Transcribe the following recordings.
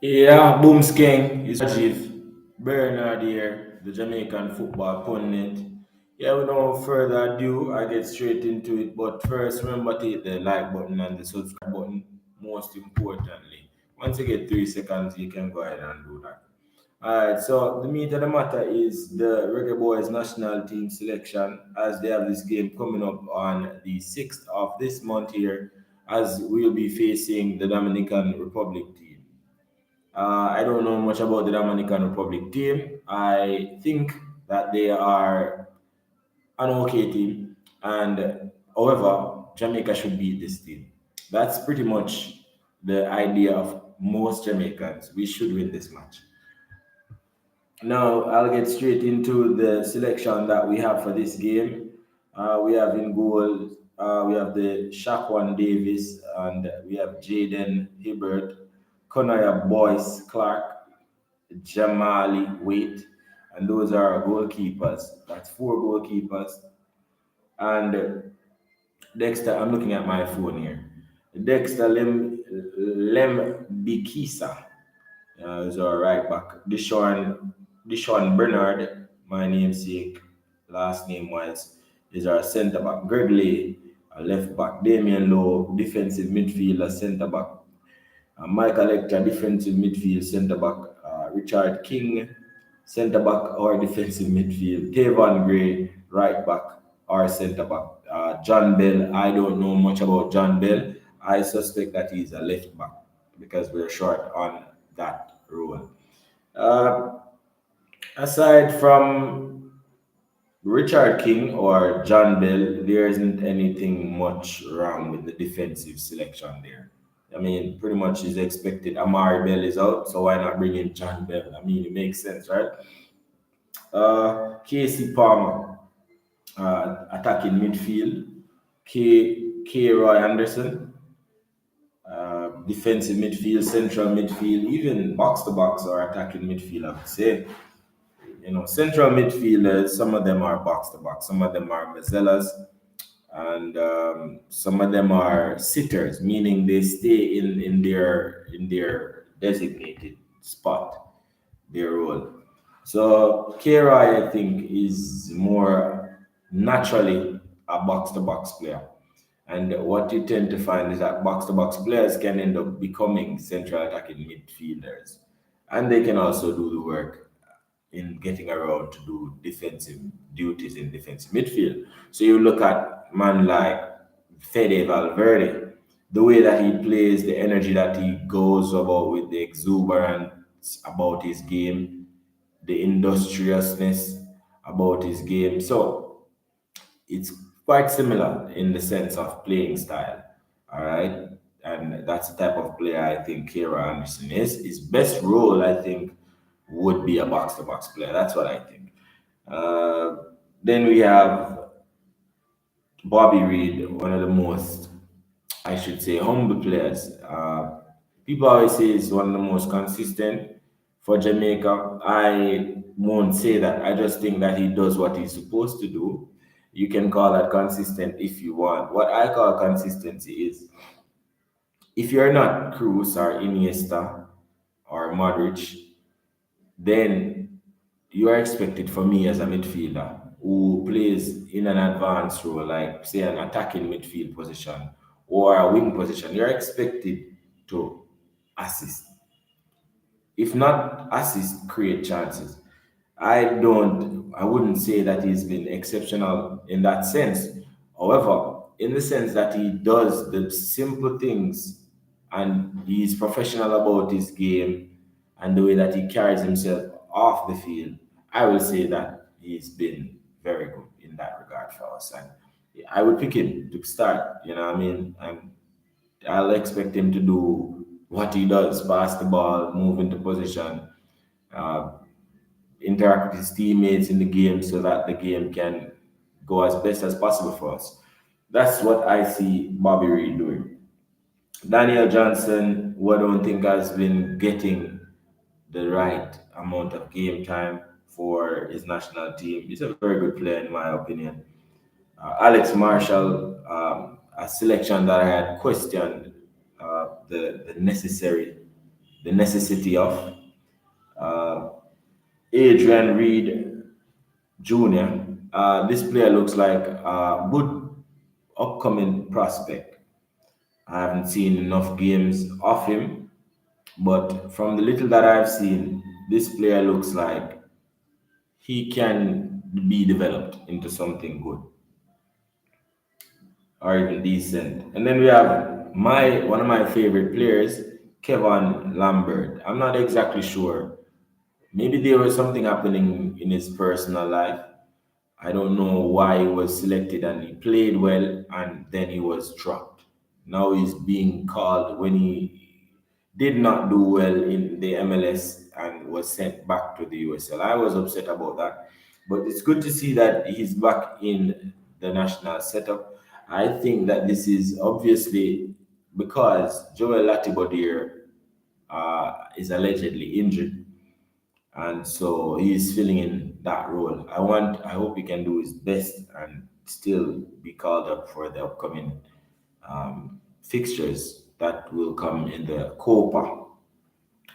Yeah, Boomsking is Rajiv Bernard here, the Jamaican football pundit. Yeah, without further ado, I get straight into it. But first, remember to hit the like button and the subscribe button, most importantly. Once you get 3 seconds, you can go ahead and do that. Alright, so the meat of the matter is the Reggae Boys national team selection as they have this game coming up on the 6th of this month here as we'll be facing the Dominican Republic team. I don't know much about the Dominican Republic team. I think that they are an okay team, and however, Jamaica should beat this team. That's pretty much the idea of most Jamaicans. We should win this match. Now, I'll get straight into the selection that we have for this game. We have in goal, we have the Shaquan Davis, and we have Jaden Hibbert, Conor Boyce Clark, Jamali Wait, and those are our goalkeepers. That's four goalkeepers. And Dexter, I'm looking at my phone here. Dexter Lem Bikisa is our right back. Deshaun Bernard, my namesake, last name was, is our centre back. Greg Lay, a left back. Damian Lowe, defensive midfielder, centre back. Michael Hector, defensive midfield centre back. Richard King, centre back or defensive midfield. Tavon Gray, right back or centre back. John Bell, I don't know much about John Bell. I suspect that he's a left back because we're short on that role. Uh, Aside from Richard King or John Bell, there isn't anything much wrong with the defensive selection there. I mean, pretty much is expected. Amari Bell is out, so why not bring in John Bell? I mean, it makes sense, right? Casey Palmer, attacking midfield. K. Roy Anderson, defensive midfield, central midfield, even box to box or attacking midfield, I would say. Central midfielders, some of them are box to box, some of them are Mazellas, and some of them are sitters, meaning they stay in their designated spot, their role. So Kira, I think, is more naturally a box to box player. And what you tend to find is that box to box players can end up becoming central attacking midfielders. And they can also do the work in getting around to do defensive duties in defensive midfield. So you look at man like Fede Valverde, the way that he plays, the energy that he goes about with the exuberance about his game, the industriousness about his game. So it's quite similar in the sense of playing style. All right. And that's the type of player I think Kira Anderson is. His best role, I think, would be a box to box player. That's what I think. Uh, then we have Bobby Reed, one of the most, I should say, humble players. People always say he's one of the most consistent for Jamaica. I won't say that. I just think that he does what he's supposed to do. You can call that consistent if you want. What I call consistency is if you're not Cruz or Iniesta or Modric, then you are expected for me as a midfielder who plays in an advanced role, like say an attacking midfield position or a wing position, you're expected to assist. If not assist, create chances. I wouldn't say that he's been exceptional in that sense. However, in the sense that he does the simple things and he's professional about his game and the way that he carries himself off the field, I will say that he's been very good in that regard for us. And I would pick him to start, you know what I mean? I'll expect him to do what he does, pass the ball, move into position, uh, interact with his teammates in the game so that the game can go as best as possible for us. That's what I see Bobby Reed doing. Daniel Johnson, who I don't think has been getting the right amount of game time for his national team. He's a very good player, in my opinion. Alex Marshall, a selection that I had questioned the the necessity of. Uh, Adrian Reed Jr. This player looks like a good upcoming prospect. I haven't seen enough games of him, but from the little that I've seen, this player looks like he can be developed into something good or even decent. And then we have my one of my favorite players, Kevin Lambert. I'm not exactly sure. Maybe there was something happening in his personal life. I don't know why he was selected and he played well and then he was dropped. Now he's being called when he did not do well in the MLS and was sent back to the USL. I was upset about that. But it's good to see that he's back in the national setup. I think that this is obviously because Joel Latibodir is allegedly injured and so he's filling in that role. I hope he can do his best and still be called up for the upcoming fixtures that will come in the Copa.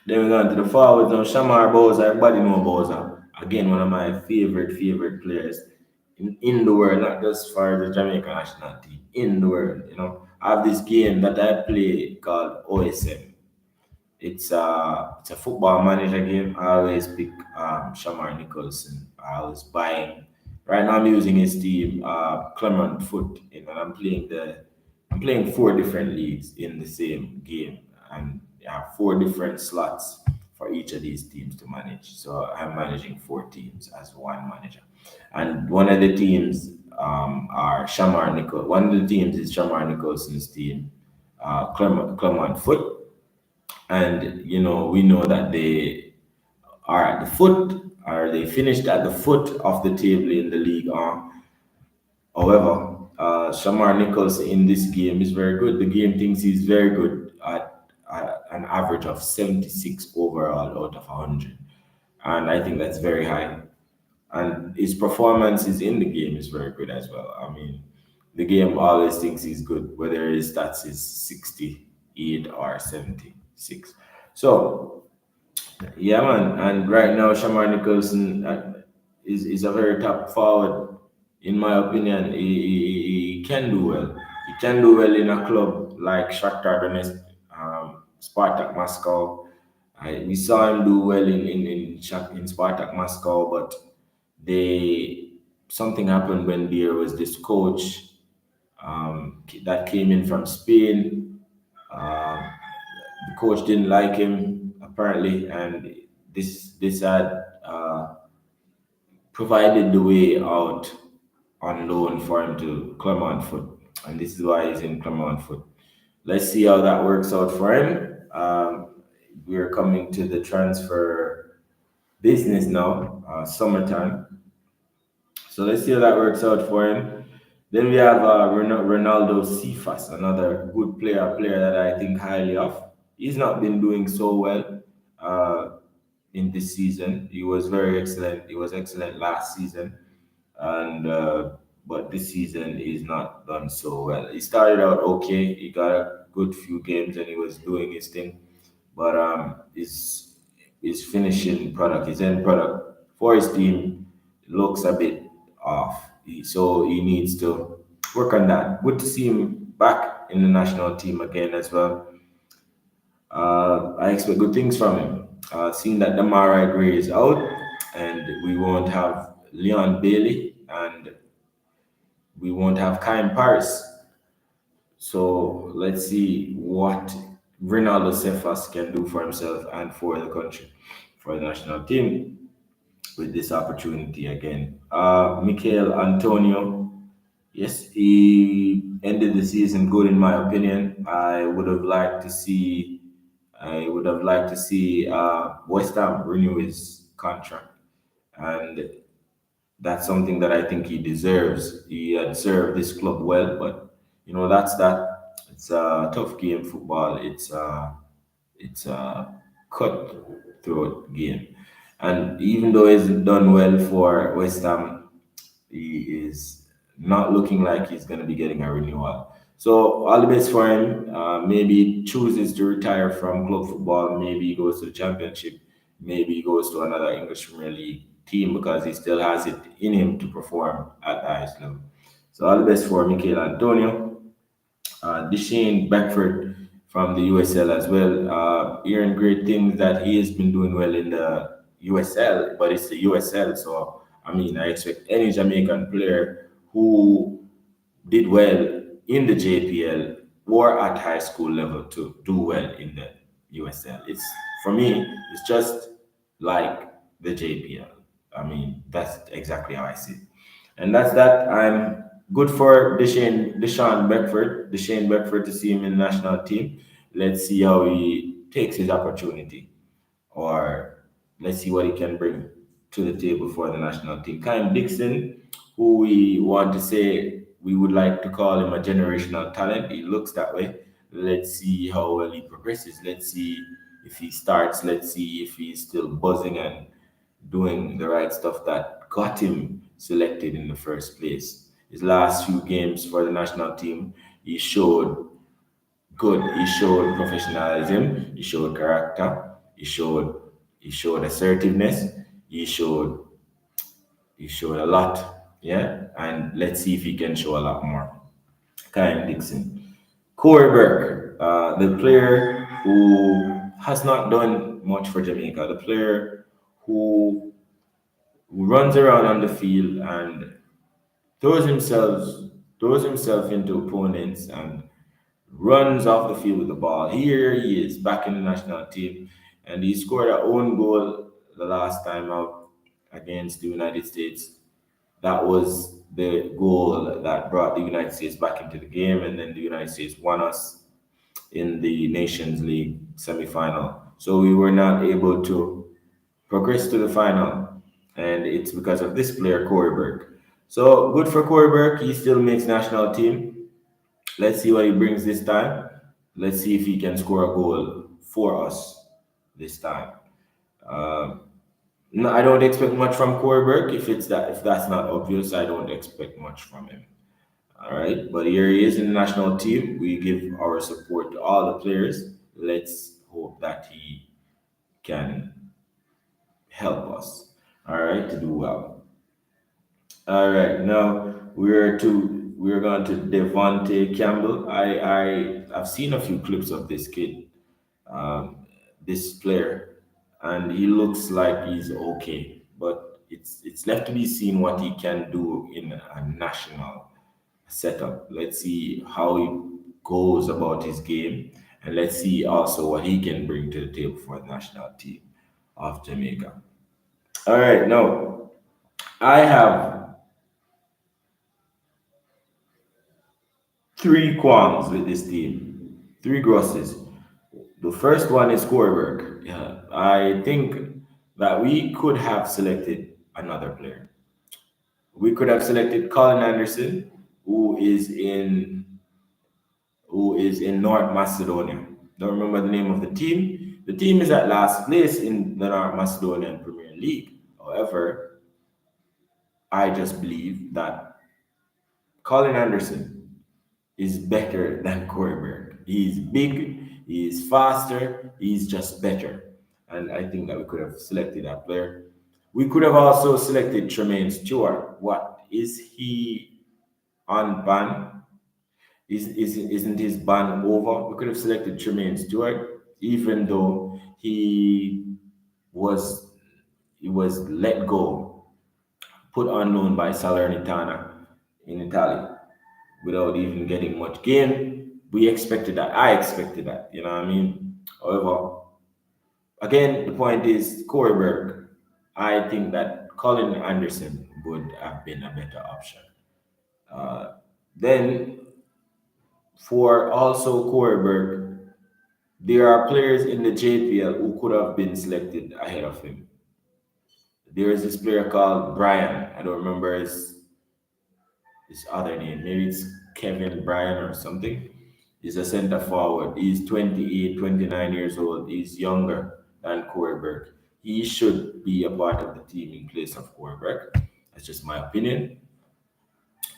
Then we go on to the forwards now. Shamar Bowser, everybody know Bowser. Again, one of my favorite players in the world, not just for the Jamaican national team, in the world. I have this game that I play called OSM. It's a football manager game. I always pick Shamar Nicholson. I was buying. Right now, I'm using his team, Clement Foot, and I'm playing four different leagues in the same game, and I have four different slots for each of these teams to manage. So I'm managing four teams as one manager, and one of the teams are Shamar Nicholson. One of the teams is Shamar Nicholson's team, Clement Foot, and we know that they are at the foot or they finished at the foot of the table in the league. However, Shamar Nichols in this game is very good. The game thinks he's very good at an average of 76 overall out of 100, and I think that's very high. And his performances in the game is very good as well. I mean, the game always thinks he's good, whether his stats is 68 or 76. So, yeah, man. And right now, Shamar Nicholson is a very top forward, in my opinion. He can do well. He can do well in a club like Shakhtar Donetsk, Spartak Moscow. We saw him do well in Spartak Moscow, but they something happened when there was this coach that came in from Spain. The coach didn't like him apparently, and this had provided the way out on loan for him to Clermont Foot, and this is why he's in Clermont Foot. Let's see how that works out for him. We're coming to the transfer business now, summertime. So let's see how that works out for him. Then we have Ronaldo Cephas, another good player, a player that I think highly of. He's not been doing so well in this season. He was very excellent. He was excellent last season, and but this season he's not done so well. He started out okay. He got a good few games and he was doing his thing, but his finishing product, his end product for his team looks a bit off. So he needs to work on that. Good to see him back in the national team again as well. I expect good things from him. Seeing that Demarai Gray is out and we won't have Leon Bailey and we won't have Kyle Paris. So let's see what Ronaldo Cephas can do for himself and for the country, for the national team with this opportunity again. Mikel Antonio, yes, he ended the season good in my opinion. I would have liked to see West Ham renew his contract, and that's something that I think he deserves. He had served this club well, but that's that. It's a tough game, football. It's a cutthroat game, and even though he's done well for West Ham, he is not looking like he's going to be getting a renewal. So all the best for him. Maybe he chooses to retire from club football. Maybe he goes to the championship. Maybe he goes to another English Premier League team because he still has it in him to perform at the highest level. So all the best for Mikel Antonio. Deshane Beckford from the USL as well. Hearing great things that he has been doing well in the USL, but it's the USL. So, I mean, I expect any Jamaican player who did well in the JPL or at high school level to do well in the USL. It's for me, it's just like the JPL. I mean, that's exactly how I see it. And that's that. I'm good for Deshane Beckford to see him in the national team. Let's see how he takes his opportunity, or let's see what he can bring to the table for the national team. Kyle Dixon, who we want to say we would like to call him a generational talent. He looks that way. Let's see how well he progresses. Let's see if he starts. Let's see if he's still buzzing and doing the right stuff that got him selected in the first place. His last few games for the national team, he showed good. He showed professionalism. He showed character. He showed assertiveness. He showed he showed a lot. Yeah, and let's see if he can show a lot more. Kyle Dixon, Corey Burke, the player who has not done much for Jamaica, the player who runs around on the field and throws himself throws himself into opponents and runs off the field with the ball. Here he is back in the national team, and he scored a own goal the last time out against the United States. That was the goal that brought the United States back into the game, and then the United States won us in the Nations League semi-final. So we were not able to progress to the final, and it's because of this player, Corey Burke. So good for Corey Burke. He still makes national team. Let's see what he brings this time. Let's see if he can score a goal for us this time. Um, no, I don't expect much from Corey Burke. If that's not obvious, I don't expect much from him. All right, but here he is in the national team. We give our support to all the players. Let's hope that he can help us. All right, to do well. All right, now we're going to Devonte Campbell. I've seen a few clips of this kid, um, this player, and he looks like he's okay. But it's left to be seen what he can do in a national setup. Let's see how he goes about his game, and let's see also what he can bring to the table for the national team of Jamaica. All right, now I have three qualms with this team, three grosses. The first one is Scoreberg. Yeah, I think that we could have selected another player. We could have selected Colin Anderson, who is in North Macedonia. Don't remember the name of the team. The team is at last place in the North Macedonian Premier League. However, I just believe that Colin Anderson is better than Corey. He's big, he's faster, he's just better. And I think that we could have selected that player. We could have also selected Tremaine Stewart. What is he on ban? Isn't his ban over? We could have selected Tremaine Stewart, even though was he was let go, put on loan by Salernitana in Italy without even getting much game. We expected that. I expected that. You know what I mean? However, again, the point is Corey Burke. I think that Colin Anderson would have been a better option. Uh, then for also Corey Burke, there are players in the JPL who could have been selected ahead of him. There is this player called Brian. I don't remember his other name. Maybe it's Kevin Bryan or something. He's a center forward. He's 28, 29 years old. He's younger than Corey Burke. He should be a part of the team in place of Corey Burke. That's just my opinion.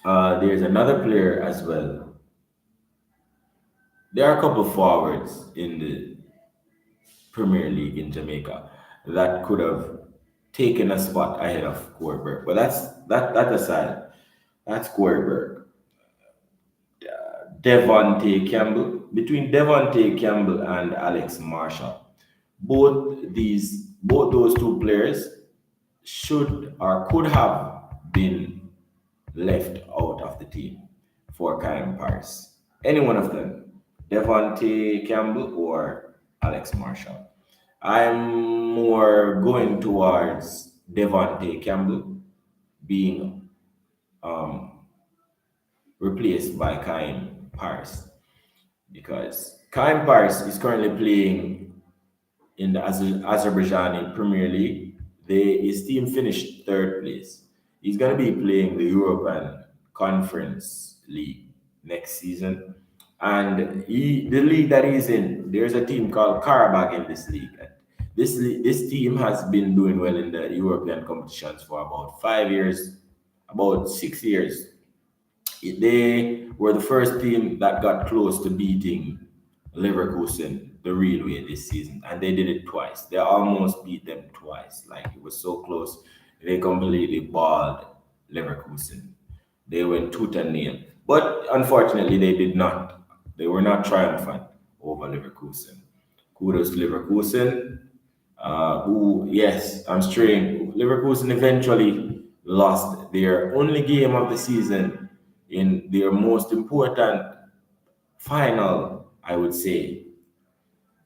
There's another player as well. there are a couple forwards in the Premier League in Jamaica that could have taken a spot ahead of Corberg. But that aside. That's Corberg. Devontae Campbell. Between Devontae Campbell and Alex Marshall, both those two players should or could have been left out of the team for Kyle Paris. Any one of them, Devontae Campbell or Alex Marshall. I'm more going towards Devontae Campbell being um, replaced by Kaim Paris because Kaim Paris is currently playing in the Azerbaijani Premier League. His team finished third place. He's going to be playing the European Conference League next season. And the league that he's in, there's a team called Karabag in this league. This team has been doing well in the European competitions for about 5 years, about 6 years. They were the first team that got close to beating Leverkusen the real way this season, and they did it twice. They almost beat them twice. Like it was so close, they completely balled Leverkusen. They went tooth and nail, but unfortunately, they did not. They were not triumphant over Leverkusen. Kudos to Leverkusen. Who, yes, I'm straying. Leverkusen eventually lost their only game of the season in their most important final, I would say,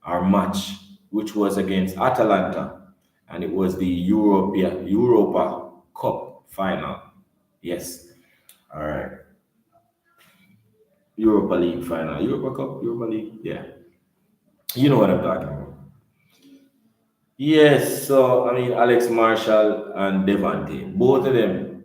our match, which was against Atalanta, and it was the Europa Cup final. Yes, all right, Europa League final, Europa Cup, Europa League. Yeah, you know what I'm talking about. Yes, so I mean Alex Marshall and Devante, both of them,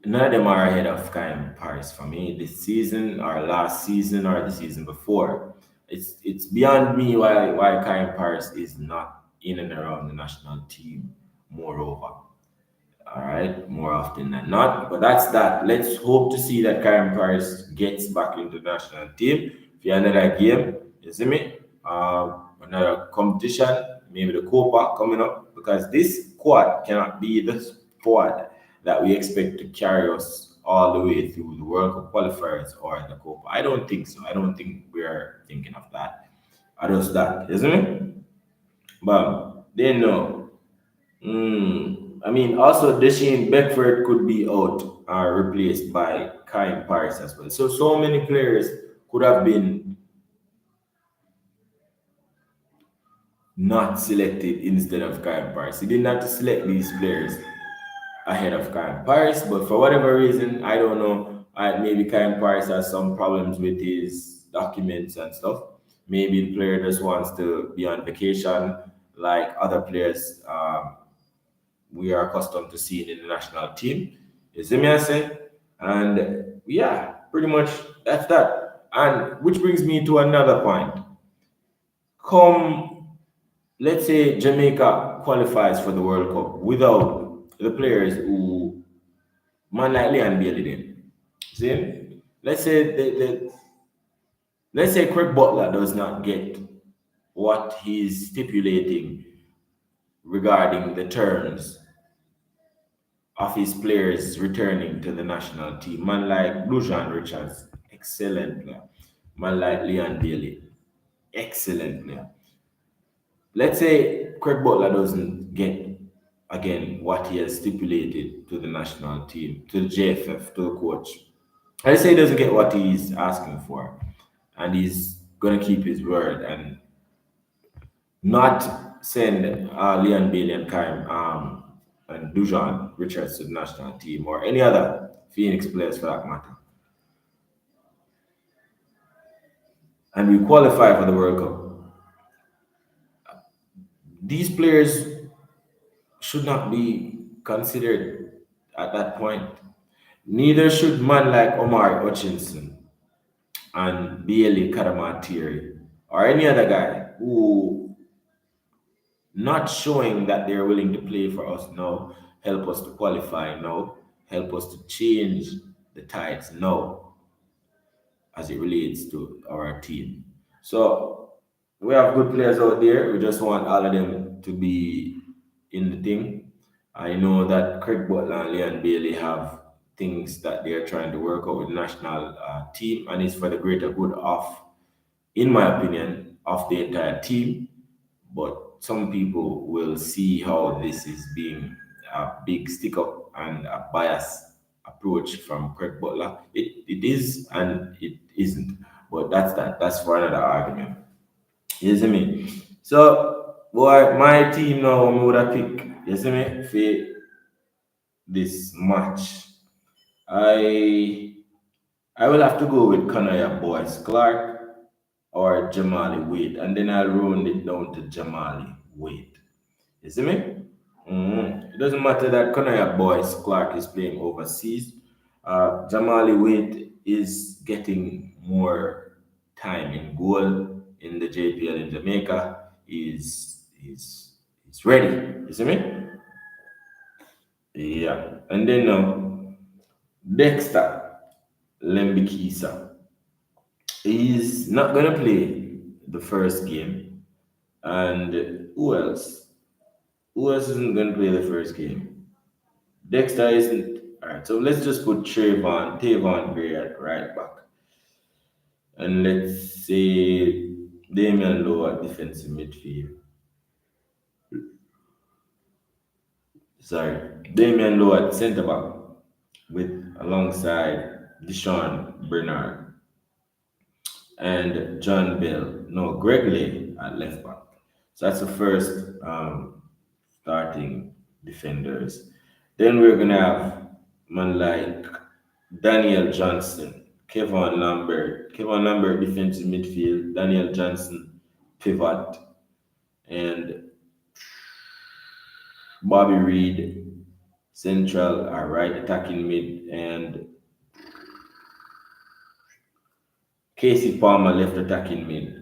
none of them are ahead of Kyle Paris for me this season or last season or the season before. It's beyond me why Kyle Paris is not in and around the national team. Moreover, all right, more often than not. But that's that. Let's hope to see that Karen Paris gets back into the national team for another game. You see me? Another competition, maybe the Copa coming up, because this squad cannot be the squad that we expect to carry us all the way through the World Cup qualifiers or the Copa. I don't think so. I don't think we're thinking of that. I just that, isn't it? But they know. I mean, also Deshane Beckford could be out or replaced by Kai Paris as well. So many players could have been not selected instead of Kai Paris. He didn't have to select these players ahead of Kai Paris, but for whatever reason, I don't know. Maybe Kai Paris has some problems with his documents and stuff. Maybe the player just wants to be on vacation like other players. We are accustomed to seeing in the national team. You see me, I say? And yeah, pretty much that's that. And which brings me to another point. Come, let's say Jamaica qualifies for the World Cup without the players who man like Leon Bailey did. See? Let's say Craig Butler does not get what he's stipulating regarding the terms of his players returning to the national team. Man like Lujan Richards, excellent player. Man like Leon Bailey, excellent player. Let's say Craig Butler doesn't get again what he has stipulated to the national team, to the JFF, to the coach. Let's say he doesn't get what he's asking for, and he's gonna keep his word and not send Leon Bailey and Karim and Dujan Richards to the national team or any other Phoenix players for that matter. And we qualify for the World Cup. These players should not be considered at that point. Neither should man like Omar Hutchinson and Bailey Karamatiri or any other guy who not showing that they're willing to play for us now, help us to qualify now, help us to change the tides now. as it relates to our team. So we have good players out there. We just want all of them to be in the thing. I know that Craig Butler and Leon Bailey have things that they are trying to work out with the national team, and it's for the greater good of, in my opinion, of the entire team. But some people will see how this is being a big stick up and a bias approach from Craig Butler. It is and it isn't. But that's that. That's for another argument. You see me? So, boy, my team now, I would have pick, you see me, for this match. I I will have to go with Kanaya Boyce Clark or Jamali Wade, and then I'll round it down to Jamali Wade. You see me? It doesn't matter that Kanaya Boyce Clark is playing overseas. Jamali Wade is getting more time in goal in the JPL in Jamaica. He's ready. You see me? Yeah. And then Dexter Lembikisa. He's not gonna play the first game. And who else? Who else isn't gonna play the first game? Dexter isn't. Alright, so let's just put Tavon Gray at right back. And let's say Damian Lowe at defensive midfield. Sorry, Damian Lowe at centre back with alongside Deshaun Bernard and John Bell. No, Greg Lay at left back. So that's the first starting defenders. Then we're gonna have man like Daniel Johnson, Kevin Lambert defensive midfield, Daniel Johnson pivot, and Bobby Reed central or right attacking mid, and Casey Palmer left attacking mid.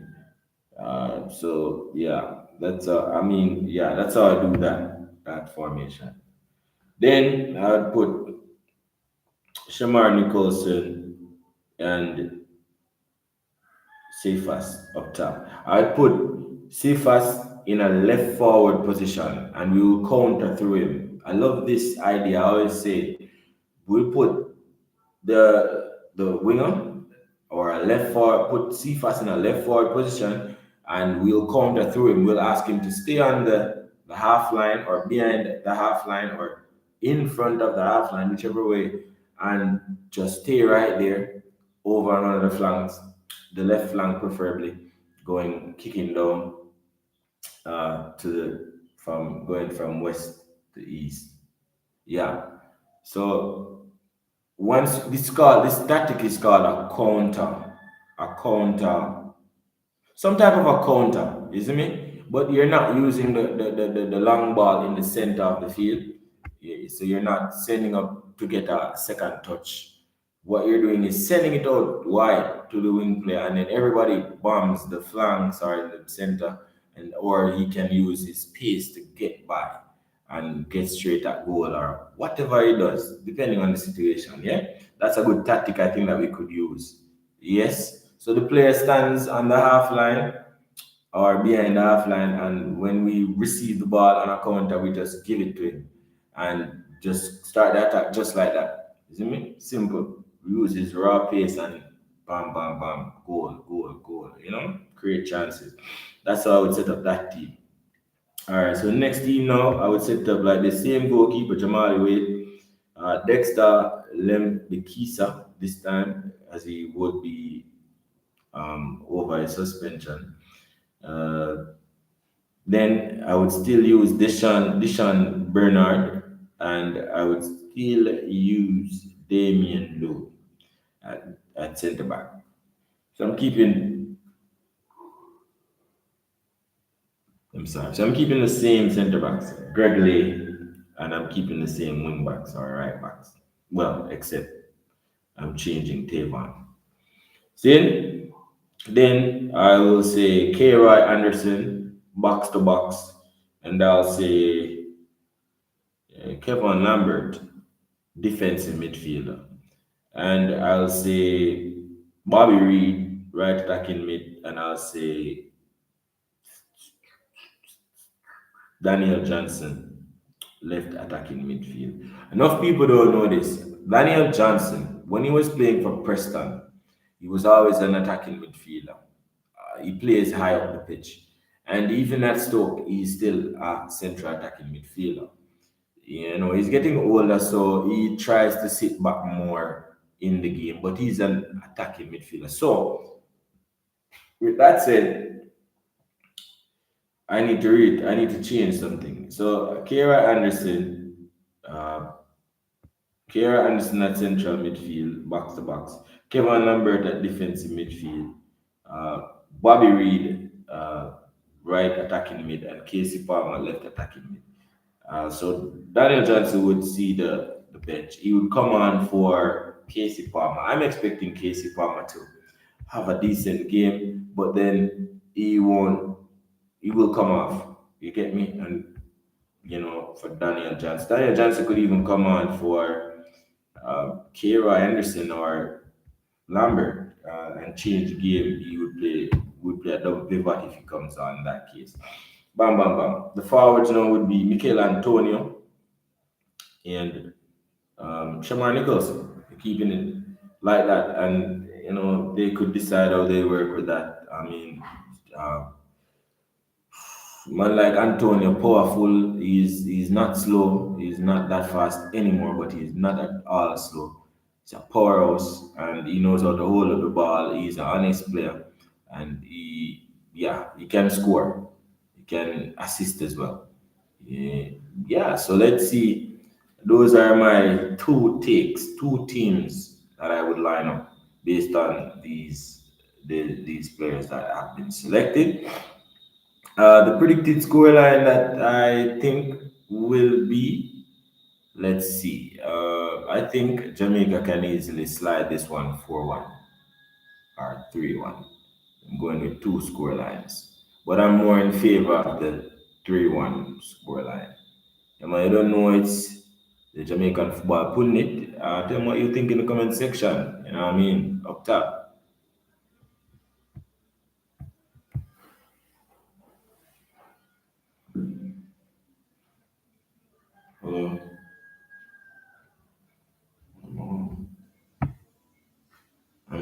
So yeah, that's how I do that formation. Then I would put Shamar Nicholson and Cephas up top. I'd put Cephas in a left forward position and we will counter through him. I love this idea. I always say we'll put the winger or a left forward, put Cephas in a left forward position and we'll counter through him. We'll ask him to stay on the half line or behind the half line or in front of the half line, whichever way, and just stay right there over on one of the flanks, the left flank preferably, going kicking down to the from going from west to east. Yeah. So once this tactic is called a counter, some type of a counter, you see me? But you're not using the long ball in the center of the field. So you're not sending up to get a second touch. What you're doing is sending it out wide to the wing player, and then everybody bombs the flanks or in the center, and or he can use his pace to get by and get straight at goal or whatever he does, depending on the situation. Yeah, that's a good tactic I think that we could use. Yes. So the player stands on the half line or behind the half line, and when we receive the ball on a counter, we just give it to him and just start the attack just like that. You see me? Simple. We use his raw pace and bam, bam, bam, goal, goal, goal. Create chances. That's how I would set up that team. All right, so next team now, I would set up like the same goalkeeper, Jamali Wade, Dexter Lembikisa this time, as he would be over his suspension. Uh, then I would still use Deshaun Bernard, and I would still use Damien Lowe at centre back. So I'm keeping the same centre backs, Greg Lay, and I'm keeping the same wing backs or right backs. Well, except I'm changing Tavon. See? Then I will say K. Roy Anderson, box to box, and I'll say Kevin Lambert, defensive midfielder, and I'll say Bobby Reed, right attacking mid, and I'll say Daniel Johnson, left attacking midfield. Enough people don't know this. Daniel Johnson, when he was playing for Preston, he was always an attacking midfielder. He plays high up the pitch. And even at Stoke, he's still a central attacking midfielder. You know, he's getting older, so he tries to sit back more in the game, but he's an attacking midfielder. So, with that said, I need to change something. So, uh, Kira Anderson at central midfield, box to box. Kevin Lambert at defensive midfield. Uh, Bobby Reed, right attacking mid, and Casey Palmer left attacking mid. So Daniel Johnson would see the bench. He would come on for Casey Palmer. I'm expecting Casey Palmer to have a decent game, but then he won't. He will come off. You get me? And for Daniel Johnson, Daniel Johnson could even come on for Kira Anderson or Lambert and change the game. He would play a double pivot if he comes on in that case. Bam, bam, bam. The forwards now would be Mikel Antonio and Shamar Nicholson, keeping it like that. And, they could decide how they work with that. I mean, uh, man like Antonio, powerful. He's not slow. He's not that fast anymore, but he's not at all slow. He's a powerhouse, and he knows how to hold up the ball. He's an honest player, and he can score. He can assist as well. Yeah, yeah. So let's see. Those are my two teams that I would line up based on these players that have been selected. The predicted scoreline that I think will be, let's see. I think Jamaica can easily slide this one 4-1 or 3-1. I'm going with two scorelines, but I'm more in favor of the 3-1 scoreline. I don't know it's the Jamaican football putting it. Tell me what you think in the comment section. You know what I mean? Up top. Hello.